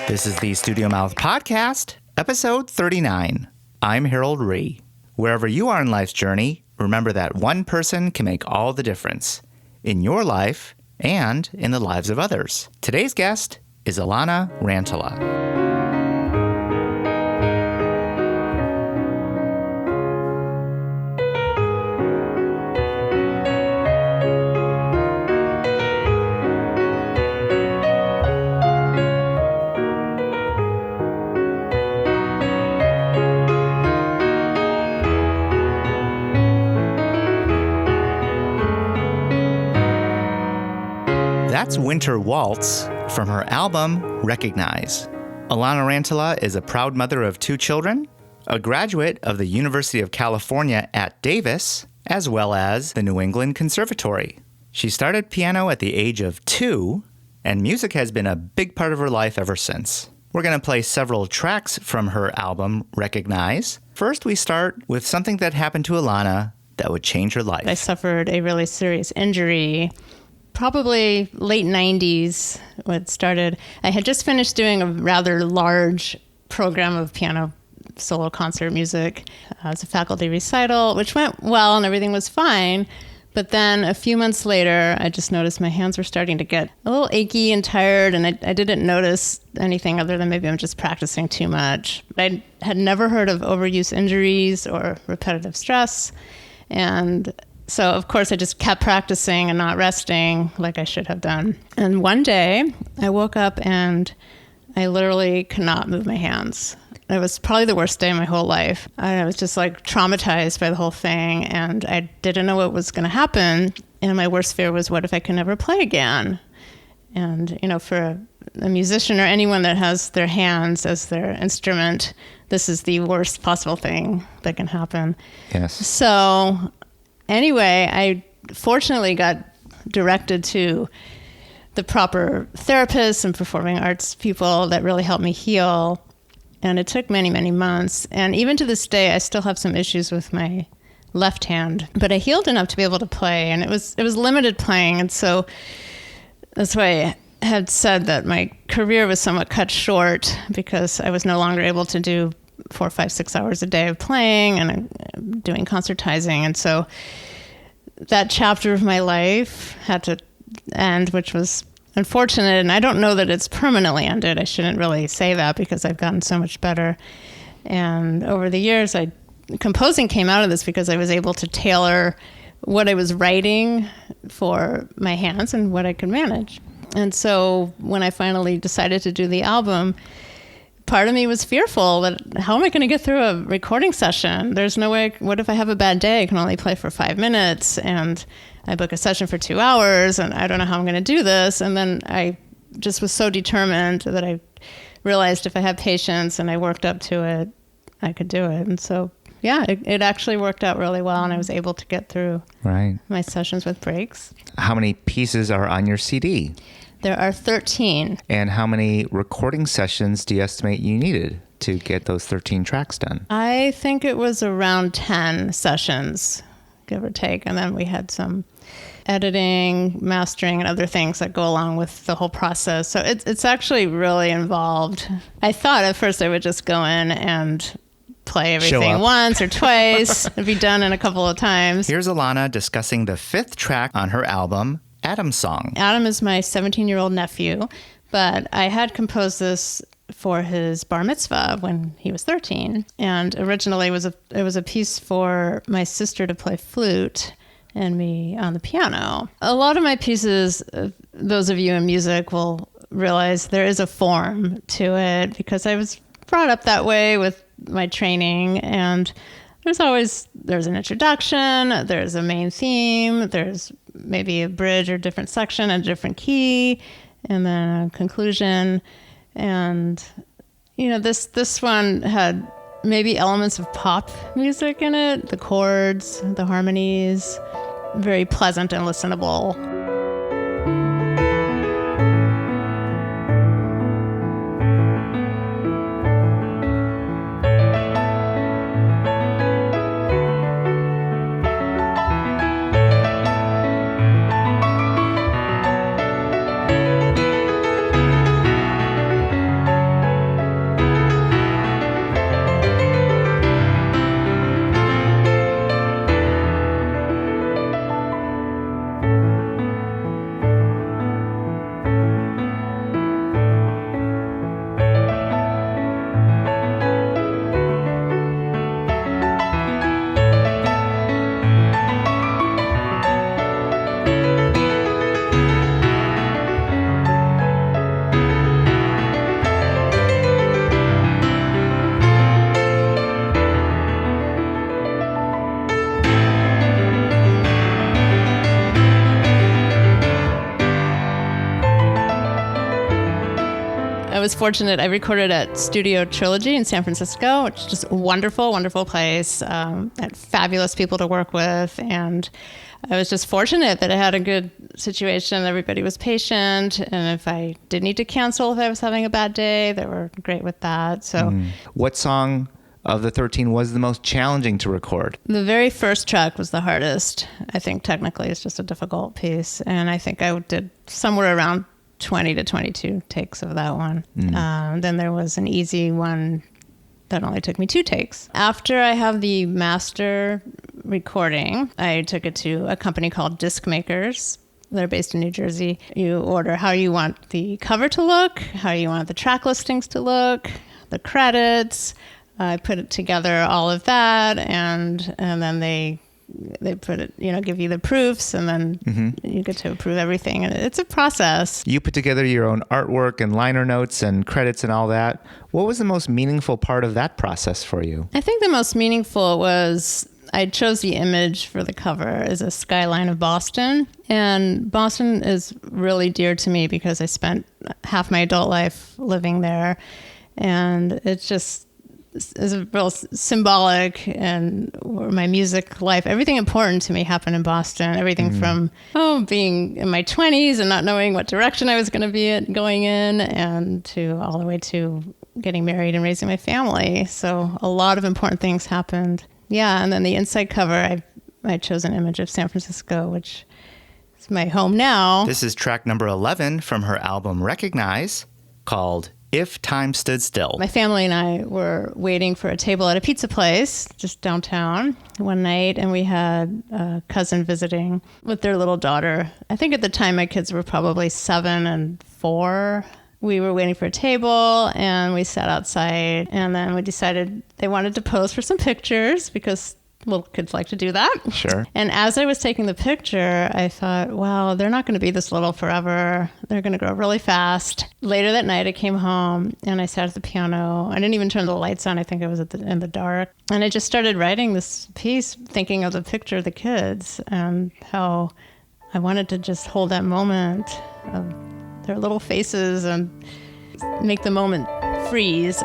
This is the Studio Mouth Podcast, episode 39. I'm Harold Ree. Wherever you are in life's journey, remember that one person can make all the difference in your life and in the lives of others. Today's guest is Alanna Rantala. That's Winter Waltz from her album, Recognize. Alanna Rantala is a proud mother of 2 children, a graduate of the University of California at Davis, as well as the New England Conservatory. She started piano at the age of 2, and music has been a big part of her life ever since. We're going to play several tracks from her album, Recognize. First, we start with something that happened to Alanna that would change her life. I suffered a really serious injury. Probably late 90s when it started. I had just finished doing a rather large program of piano solo concert music as a faculty recital, which went well and everything was fine. But then a few months later, I just noticed my hands were starting to get a little achy and tired, and I didn't notice anything other than maybe I'm just practicing too much. I had never heard of overuse injuries or repetitive stress, and so, of course, I just kept practicing and not resting like I should have done. And one day, I woke up and I literally could not move my hands. It was probably the worst day of my whole life. I was just like traumatized by the whole thing, and I didn't know what was going to happen. And my worst fear was, what if I could never play again? And, you know, for a musician or anyone that has their hands as their instrument, this is the worst possible thing that can happen. Yes. So anyway, I fortunately got directed to the proper therapists and performing arts people that really helped me heal. And it took many, many months. And even to this day, I still have some issues with my left hand. But I healed enough to be able to play. And it was limited playing. And so that's why I had said that my career was somewhat cut short because I was no longer able to do 4, 5, 6 hours a day of playing and doing concertizing. And so that chapter of my life had to end, which was unfortunate. And I don't know that it's permanently ended. I shouldn't really say that because I've gotten so much better. And over the years, composing came out of this because I was able to tailor what I was writing for my hands and what I could manage. And so when I finally decided to do the album, part of me was fearful that how am I going to get through a recording session? There's no way. What if I have a bad day? I can only play for 5 minutes and I book a session for 2 hours and I don't know how I'm going to do this. And then I just was so determined that I realized if I had patience and I worked up to it, I could do it. And so, yeah, it actually worked out really well and I was able to get through my sessions with breaks. How many pieces are on your CD? There are 13. And how many recording sessions do you estimate you needed to get those 13 tracks done? I think it was around 10 sessions, give or take. And then we had some editing, mastering, and other things that go along with the whole process. So it's actually really involved. I thought at first I would just go in and play everything once or twice. It'd be done in a couple of times. Here's Alanna discussing the 5th track on her album, Adam's Song. Adam is my 17-year-old nephew, but I had composed this for his bar mitzvah when he was 13. And originally it was a piece for my sister to play flute and me on the piano. A lot of my pieces, those of you in music will realize there is a form to it because I was brought up that way with my training, and there's an introduction, there's a main theme, there's maybe a bridge or different section, a different key, and then a conclusion. And, you know, this one had maybe elements of pop music in it, the chords, the harmonies, very pleasant and listenable. I was fortunate. I recorded at Studio Trilogy in San Francisco, which is just a wonderful, wonderful place. Had fabulous people to work with. And I was just fortunate that I had a good situation. Everybody was patient. And if I did need to cancel if I was having a bad day, they were great with that. So, What song of the 13 was the most challenging to record? the very first track was the hardest. I think technically it's just a difficult piece. And I think I did somewhere around 20 to 22 takes of that one. Then there was an easy one that only took me 2 takes. After I have the master recording, I took it to a company called Disc Makers. They're based in New Jersey. You order how you want the cover to look, how you want the track listings to look, the credits. I put it together, all of that, and then they put it, give you the proofs, and then you get to approve everything. And it's a process. You put together your own artwork and liner notes and credits and all that. What was the most meaningful part of that process for you? I think the most meaningful was I chose the image for the cover as a skyline of Boston. And Boston is really dear to me because I spent half my adult life living there. And it's just is a real symbolic, and my music life, everything important to me happened in Boston. Everything from being in my 20s and not knowing what direction I was going to be going in, and to all the way to getting married and raising my family. So a lot of important things happened. Yeah, and then the inside cover, I chose an image of San Francisco, which is my home now. This is track number 11 from her album Recognize, called If Time Stood Still. My family and I were waiting for a table at a pizza place just downtown one night, and we had a cousin visiting with their little daughter. I think at the time my kids were probably 7 and 4. We were waiting for a table, and we sat outside, and then we decided they wanted to pose for some pictures because little kids like to do that. Sure. And as I was taking the picture, I thought, wow, they're not going to be this little forever. They're going to grow really fast. Later that night, I came home and I sat at the piano. I didn't even turn the lights on. I think it was in the dark. And I just started writing this piece, thinking of the picture of the kids and how I wanted to just hold that moment of their little faces and make the moment freeze.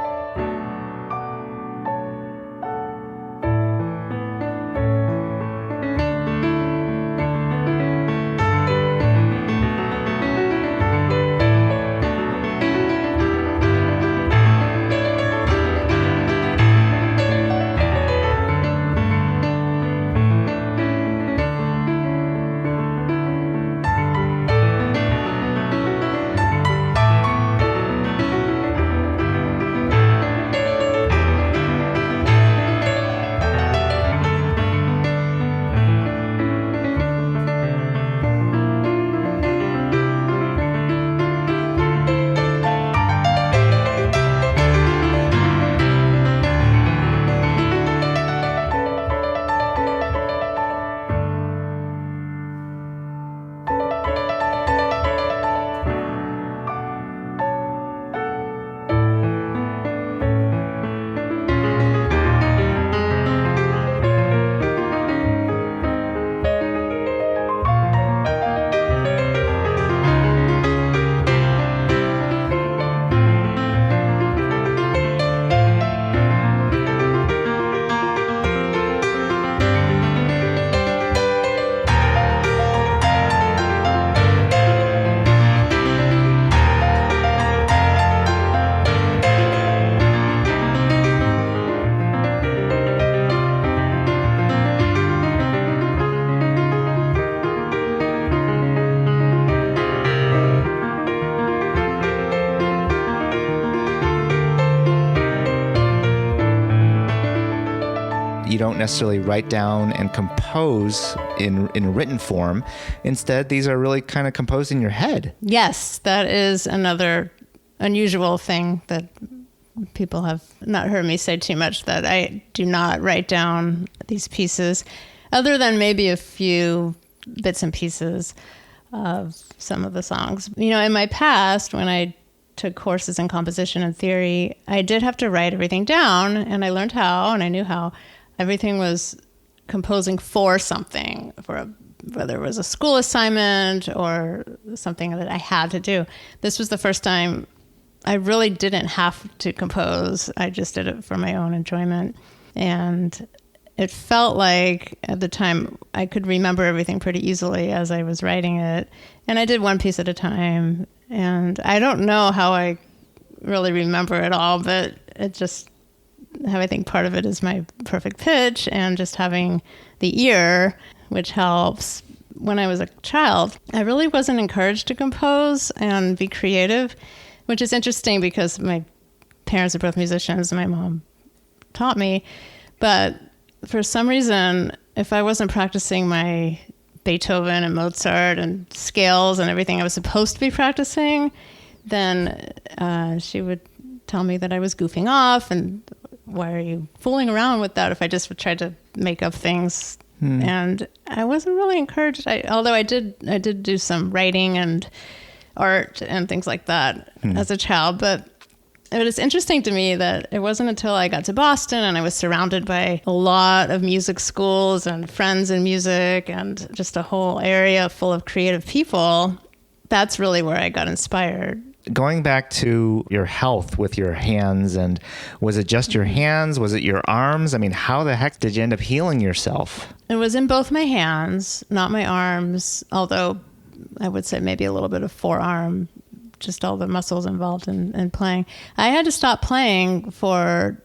You don't necessarily write down and compose in written form. Instead, these are really kind of composed in your head. Yes, that is another unusual thing that people have not heard me say too much, that I do not write down these pieces, other than maybe a few bits and pieces of some of the songs. In my past, when I took courses in composition and theory, I did have to write everything down, and I learned how, and I knew how. Everything was composing for something, whether it was a school assignment or something that I had to do. This was the first time I really didn't have to compose. I just did it for my own enjoyment. And it felt like at the time I could remember everything pretty easily as I was writing it. And I did one piece at a time. And I don't know how I really remember it all, but it just, I think part of it is my perfect pitch and just having the ear, which helps. When I was a child, I really wasn't encouraged to compose and be creative, which is interesting because my parents are both musicians and my mom taught me. But for some reason, if I wasn't practicing my Beethoven and Mozart and scales and everything I was supposed to be practicing, then she would tell me that I was goofing off and why are you fooling around with that if I just tried to make up things. And I wasn't really encouraged. Although I did do some writing and art and things like that as a child. But it was interesting to me that it wasn't until I got to Boston and I was surrounded by a lot of music schools and friends in music and just a whole area full of creative people. That's really where I got inspired. Going back to your health with your hands, and was it just your hands? Was it your arms? I mean, how the heck did you end up healing yourself? It was in both my hands, not my arms, although I would say maybe a little bit of forearm, just all the muscles involved in playing. I had to stop playing for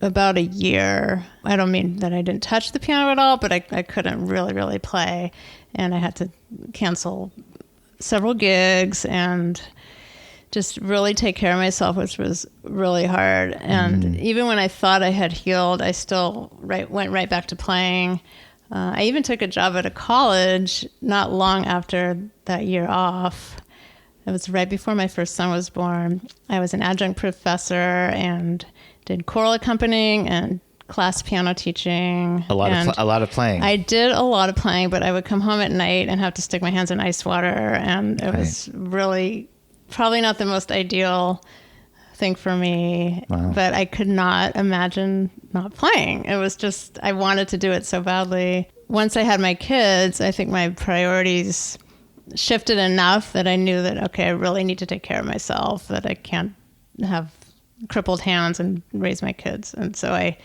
about a year. I don't mean that I didn't touch the piano at all, but I couldn't really play. And I had to cancel several gigs and just really take care of myself, which was really hard. And even when I thought I had healed, I still went right back to playing. I even took a job at a college not long after that year off. It was right before my first son was born. I was an adjunct professor and did choral accompanying and class piano teaching. A lot of playing. I did a lot of playing, but I would come home at night and have to stick my hands in ice water. And it was really probably not the most ideal thing for me. Wow. But I could not imagine not playing. It was just, I wanted to do it so badly. Once I had my kids, I think my priorities shifted enough that I knew that, okay, I really need to take care of myself, that I can't have crippled hands and raise my kids. And so I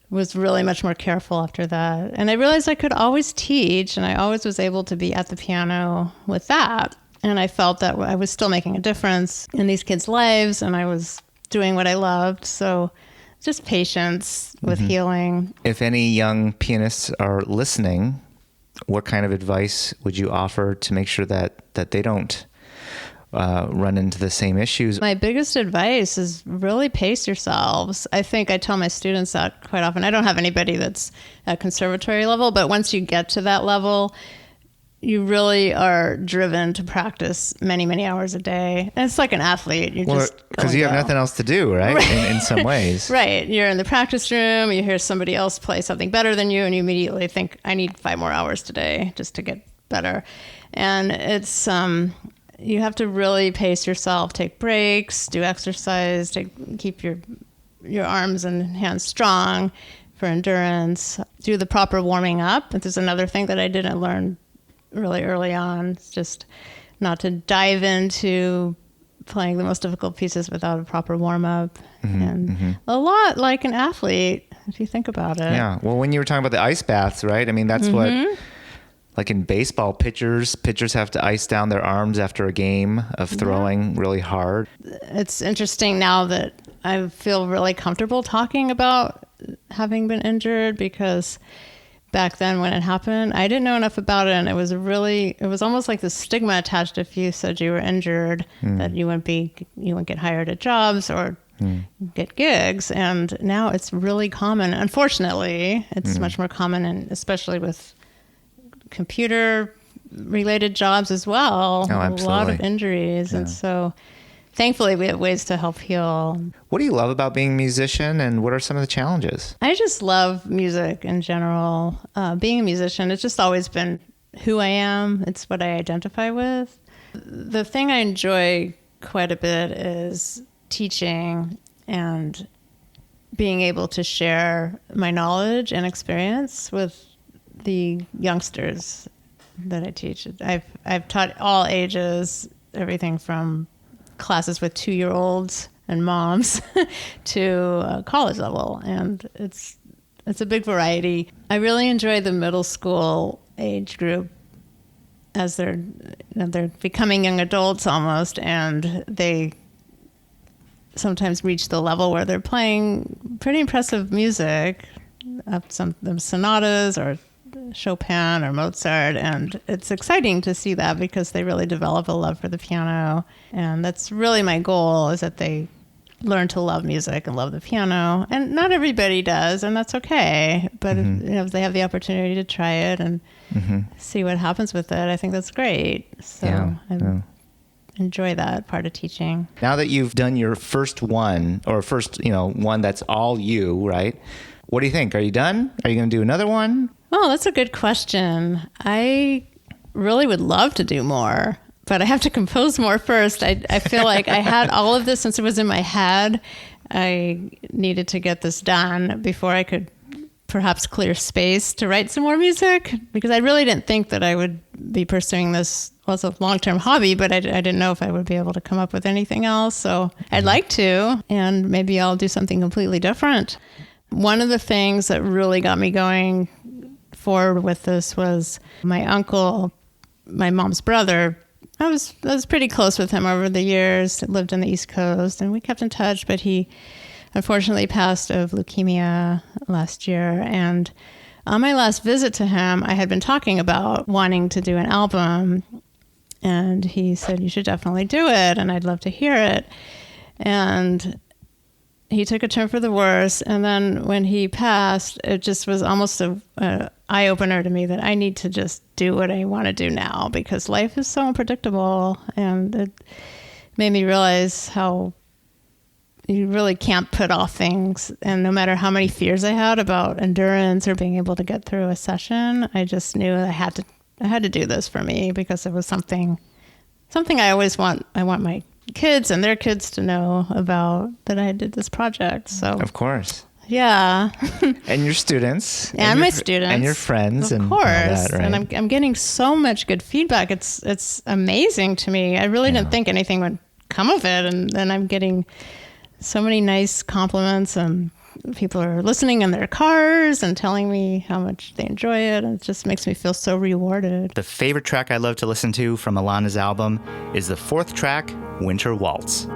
was really much more careful after that. And I realized I could always teach, and I always was able to be at the piano with that. And I felt that I was still making a difference in these kids' lives, and I was doing what I loved. So just patience with healing. If any young pianists are listening, what kind of advice would you offer to make sure that they don't run into the same issues? My biggest advice is really pace yourselves. I think I tell my students that quite often. I don't have anybody that's at conservatory level, but once you get to that level, you really are driven to practice many, many hours a day. And it's like an athlete. Because you have nothing else to do, right? In some ways. Right. You're in the practice room, you hear somebody else play something better than you, and you immediately think, I need 5 more hours today just to get better. And it's, you have to really pace yourself, take breaks, do exercise, keep your arms and hands strong for endurance, do the proper warming up. This is another thing that I didn't learn really early on. It's just not to dive into playing the most difficult pieces without a proper warm-up. A lot like an athlete, if you think about it. Yeah. Well, when you were talking about the ice baths, right? I mean, that's what, like in baseball, pitchers have to ice down their arms after a game of throwing really hard. It's interesting now that I feel really comfortable talking about having been injured, because back then when it happened, I didn't know enough about it. And it was almost like the stigma attached if you said you were injured, that you wouldn't get hired at jobs or get gigs. And now it's really common. Unfortunately, it's much more common, and especially with computer related jobs as well. Oh, absolutely. A lot of injuries. Yeah. And so thankfully we have ways to help heal. What do you love about being a musician, and what are some of the challenges? I just love music in general. Being a musician, it's just always been who I am. It's what I identify with. The thing I enjoy quite a bit is teaching and being able to share my knowledge and experience with the youngsters that I teach. I've taught all ages, everything from classes with 2-year-olds and moms to college level. And it's a big variety. I really enjoy the middle school age group as they're becoming young adults almost, and they sometimes reach the level where they're playing pretty impressive music, some sonatas or Chopin or Mozart, and it's exciting to see that because they really develop a love for the piano. And that's really my goal, is that they learn to love music and love the piano. And not everybody does, and that's okay. But if they have the opportunity to try it and see what happens with it, I think that's great. So I enjoy that part of teaching. Now that you've done your first one, or one that's all you, right? What do you think? Are you done? Are you going to do another one? Oh, that's a good question. I really would love to do more, but I have to compose more first. I feel like I had all of this since it was in my head. I needed to get this done before I could perhaps clear space to write some more music, because I really didn't think that I would be pursuing this as a long-term hobby, but I didn't know if I would be able to come up with anything else. So I'd like to, and maybe I'll do something completely different. One of the things that really got me going forward with this was my uncle, my mom's brother. I was pretty close with him over the years. Lived on the East Coast, and we kept in touch, but he unfortunately passed of leukemia last year. And on my last visit to him, I had been talking about wanting to do an album, and he said, "You should definitely do it, and I'd love to hear it." And he took a turn for the worse. And then when he passed, it just was almost an eye-opener to me that I need to just do what I want to do now, because life is so unpredictable. And it made me realize how you really can't put off things. And no matter how many fears I had about endurance or being able to get through a session, I just knew I had to do this for me, because it was something I always want. I want my kids and their kids to know about, that I did this project. So of course, yeah. And your students and my students and your friends, of and course, all that, right? And I'm getting so much good feedback. It's amazing to me. I really didn't think anything would come of it, and then I'm getting so many nice compliments, and people are listening in their cars and telling me how much they enjoy it, and it just makes me feel so rewarded. The favorite track I love to listen to from Alanna's album is the 4th track, Winter Waltz.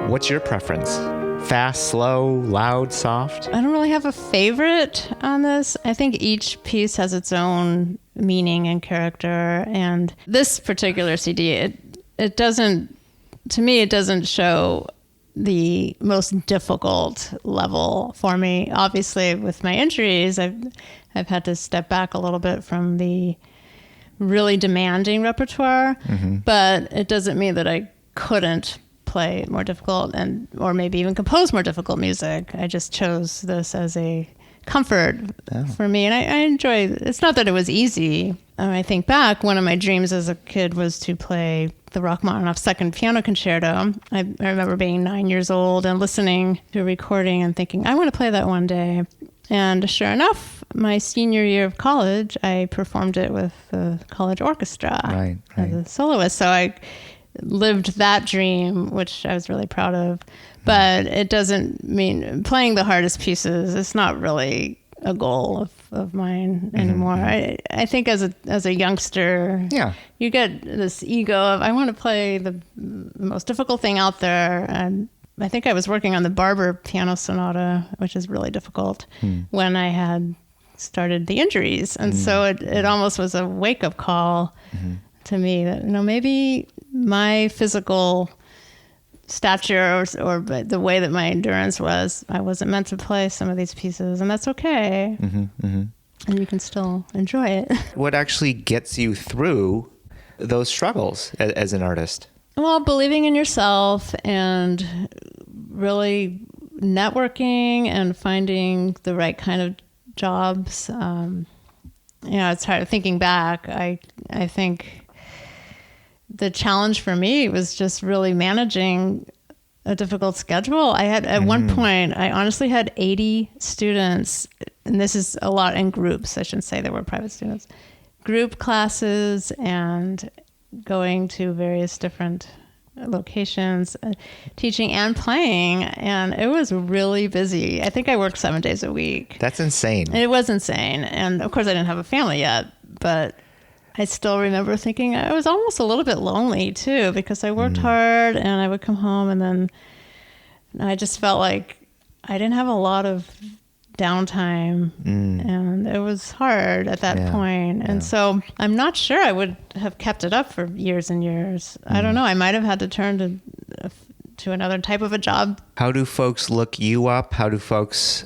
What's your preference? Fast, slow, loud, soft? I don't really have a favorite on this. I think each piece has its own meaning and character. And this particular CD, it doesn't, to me, it doesn't show the most difficult level for me. Obviously, with my injuries, I've had to step back a little bit from the really demanding repertoire, but it doesn't mean that I couldn't play more difficult or maybe even compose more difficult music. I just chose this as a comfort for me, and I enjoy it. It's not that it was easy. I think back, one of my dreams as a kid was to play the Rachmaninoff Second Piano Concerto. I remember being 9 years old and listening to a recording and thinking, I want to play that one day. And sure enough, my senior year of college, I performed it with the college orchestra as a soloist. So I lived that dream, which I was really proud of. But it doesn't mean playing the hardest pieces. It's not really a goal of mine anymore. I think as a youngster, you get this ego of, I want to play the most difficult thing out there. And I think I was working on the Barber Piano Sonata, which is really difficult, when I had started the injuries. And so it almost was a wake-up call to me that, maybe my physical stature or the way that my endurance was, I wasn't meant to play some of these pieces, and that's okay. And you can still enjoy it. What actually gets you through those struggles as an artist? Well, believing in yourself and really networking and finding the right kind of jobs. It's hard thinking back. I think the challenge for me was just really managing a difficult schedule. I had, at one point, I honestly had 80 students, and this is a lot in groups. I shouldn't say there were private students. Group classes and going to various different locations, teaching and playing, and it was really busy. I think I worked 7 days a week. That's insane. It was insane. And of course I didn't have a family yet, but I still remember thinking I was almost a little bit lonely too, because I worked hard and I would come home and then I just felt like I didn't have a lot of downtime and it was hard at that point. And so I'm not sure I would have kept it up for years and years. I don't know. I might have had to turn to another type of a job. How do folks look you up? How do folks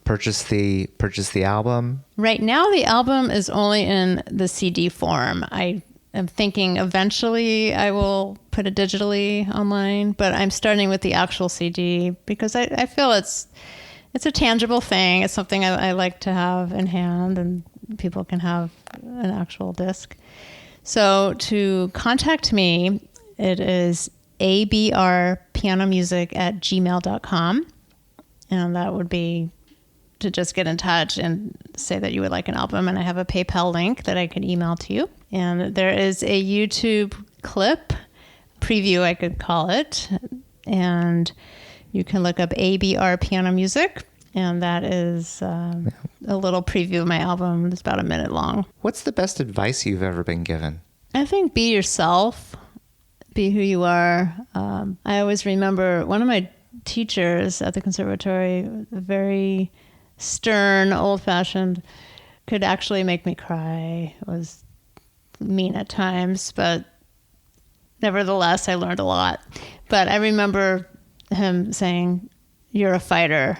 purchase the album? Right now, the album is only in the CD form. I am thinking eventually I will put it digitally online, but I'm starting with the actual CD because I feel it's a tangible thing. It's something I like to have in hand, and people can have an actual disc. So to contact me, it is abrpianomusic@gmail.com. And that would be to just get in touch and say that you would like an album. And I have a PayPal link that I can email to you. And there is a YouTube clip, preview I could call it. And you can look up ABR Piano Music. And that is a little preview of my album. It's about a minute long. What's the best advice you've ever been given? I think be yourself. Be who you are. I always remember one of my teachers at the conservatory, very stern, old-fashioned, could actually make me cry. It was mean at times, but nevertheless, I learned a lot. But I remember him saying, "You're a fighter."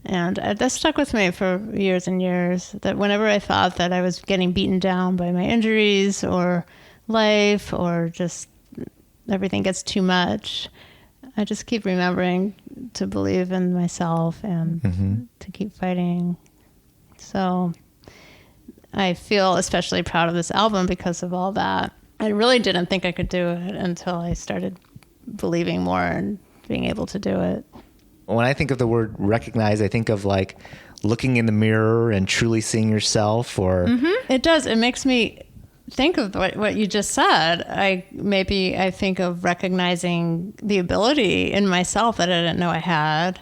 And that stuck with me for years and years, that whenever I thought that I was getting beaten down by my injuries or life or just everything gets too much, I just keep remembering to believe in myself and to keep fighting. So I feel especially proud of this album because of all that. I really didn't think I could do it until I started believing more and being able to do it. When I think of the word recognize, I think of like looking in the mirror and truly seeing yourself, or... It does. It makes me think of what you just said. I think of recognizing the ability in myself that I didn't know I had.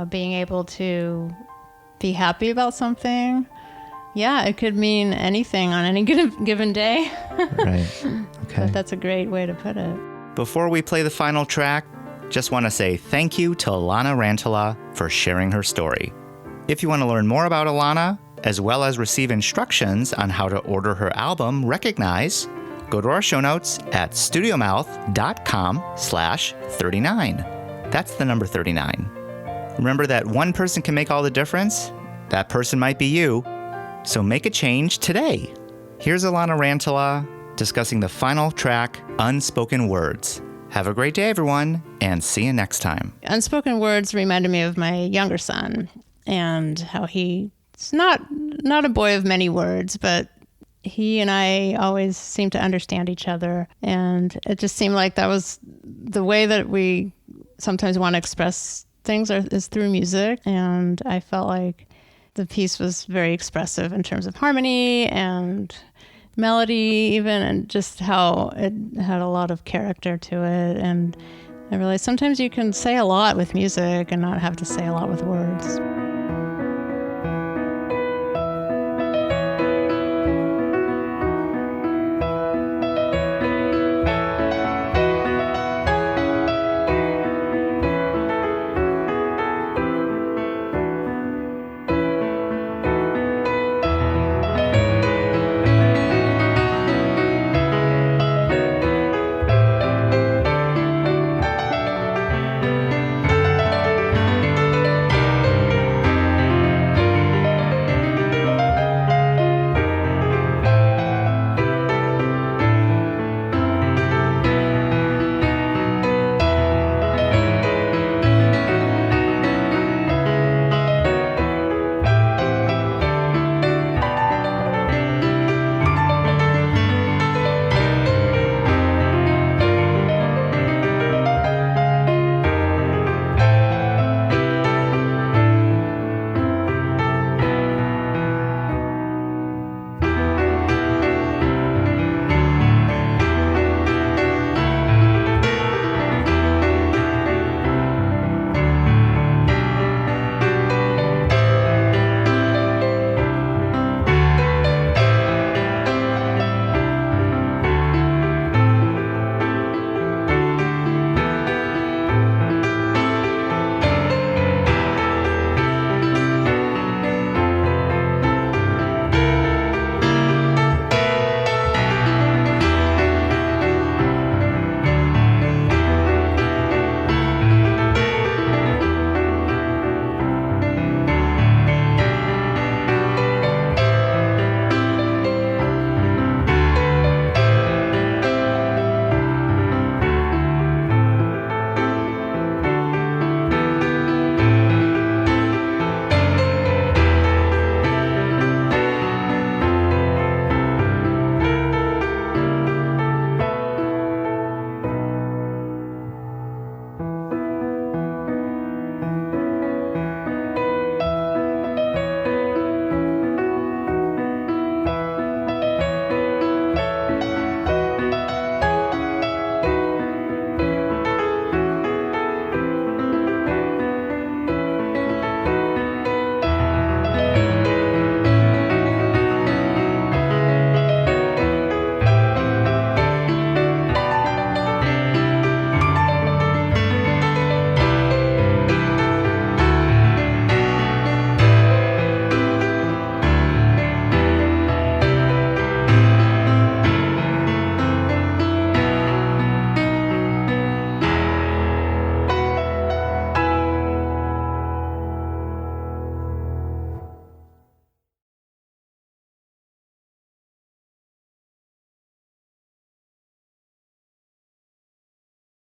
Being able to be happy about something. Yeah, it could mean anything on any given day. Right. Okay. But that's a great way to put it. Before we play the final track, just want to say thank you to Alanna Rantala for sharing her story. If you want to learn more about Alanna, as well as receive instructions on how to order her album, Recognize, go to our show notes at studiomouth.com/39. That's the number 39. Remember that one person can make all the difference? That person might be you. So make a change today. Here's Alanna Rantala discussing the final track, Unspoken Words. Have a great day, everyone, and see you next time. Unspoken Words reminded me of my younger son and how he's not a boy of many words, but he and I always seemed to understand each other. And it just seemed like that was the way that we sometimes want to express things is through music. And I felt like the piece was very expressive in terms of harmony and melody even, and just how it had a lot of character to it. And I realized sometimes you can say a lot with music and not have to say a lot with words.